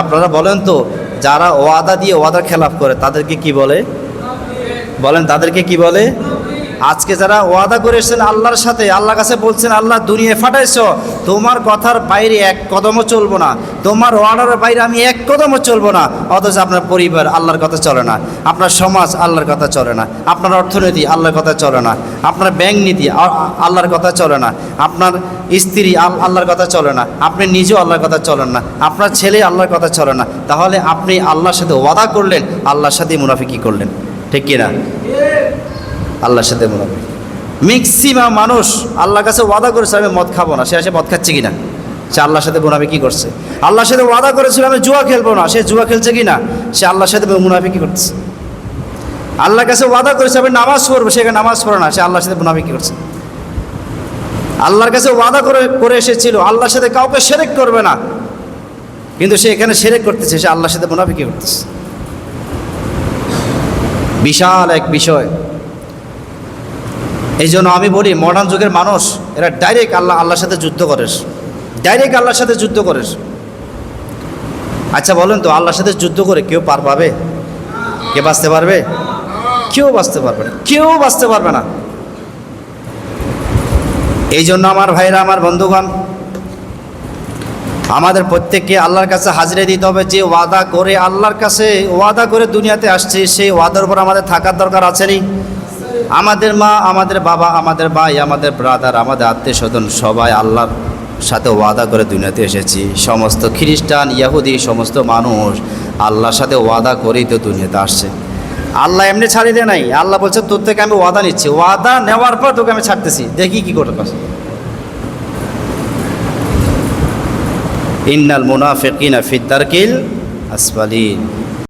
আপনারা বলেন তো, যারা ওয়াদা দিয়ে ওয়াদার খেলাফ করে তাদেরকে কি বলে? বলেন তাদেরকে কি বলে? আজকে যারা ওয়াদা করেছেন আল্লাহর সাথে, আল্লাহর কাছে বলছেন আল্লাহ দুনিয়ায় ফাটাইছ, তোমার কথার বাইরে এক কদমও চলবো না, তোমার ওয়াদার বাইরে আমি এক কদমও চলবো না, অথচ আপনার পরিবার আল্লাহর কথা চলে না, আপনার সমাজ আল্লাহর কথা চলে না, আপনার অর্থনীতি আল্লাহর কথা চলে না, আপনার ব্যাংক নীতি আল্লাহর কথা চলে না, আপনার স্ত্রী আল্লাহর কথা চলে না, আপনি নিজেও আল্লাহর কথা চলেন না, আপনার ছেলে আল্লাহর কথা চলে না, তাহলে আপনি আল্লাহর সাথে ওয়াদা করলেন, আল্লাহর সাথে মুনাফিকি করলেন, ঠিক কিনা? আল্লাহর সাথে মুনাফিক। ম্যাক্সিমাম মানুষ আল্লাহর কাছে ওয়াদা করেছে আমি মদ খাবো না, সে আসে মদ খাচ্ছে কিনা? সে আল্লাহর সাথে মুনাফিকি করছে। আল্লাহর সাথে ওয়াদা করেছিল আমি জুয়া খেলবো না, সে জুয়া খেলছে কিনা? সে আল্লাহর সাথে মুনাফিকি করছে। আল্লাহর কাছে ওয়াদা করেছে আমি নামাজ পড়বো, সে নামাজ পড়ে না, সে আল্লাহর সাথে মুনাফিকি করছে। আল্লাহর কাছে ওয়াদা করে এসেছিল আল্লাহর সাথে কাউকে শিরক করবে না, কিন্তু সে এখানে শিরক করতেছে, সে আল্লাহর সাথে মুনাফিকি করতেছে। বিশাল এক বিষয়। এই জন্য আমি বলি মডার্ন যুগের মানুষ এরা ডাইরেক্ট আল্লাহর সাথে যুদ্ধ করে, ডাইরেক্ট আল্লাহর সাথে যুদ্ধ করে। আচ্ছা বলেন তো, আল্লাহর সাথে যুদ্ধ করে কেউ পার পাবে? কে বাঁচতে পারবে? কেউ বাঁচতে পারবে না, কেউ বাঁচতে পারবে না। এই জন্য আমার ভাইরা, আমার বন্ধুগণ, আমাদের প্রত্যেককে আল্লাহর কাছে হাজিরা দিতে হবে। যে ওয়াদা করে আল্লাহর কাছে ওয়াদা করে দুনিয়াতে আসছে, সেই ওয়াদার উপর আমাদের থাকার দরকার আছে নি? আমাদের মা, আমাদের বাবা, আমাদের ভাই, আমাদের ব্রাদার, আমাদের আত্মীয় স্বজন সবাই আল্লাহর সাথে ওয়াদা করে দুনিয়াতে এসেছি। সমস্ত খ্রিস্টান, ইহুদি, সমস্ত মানুষ আল্লাহর সাথে ওয়াদা করেই তো দুনিয়াতে আসছে। আল্লাহ এমনি ছাড়িয়ে দেয় নাই। আল্লাহ বলছে তোর থেকে আমি ওয়াদা নিচ্ছি, ওয়াদা নেওয়ার পর তোকে আমি ছাড়তেছি, দেখি কি করতে পারছি। ইন্নাল মুনাফিকিনা ফিদ দারকিল আসফালিন।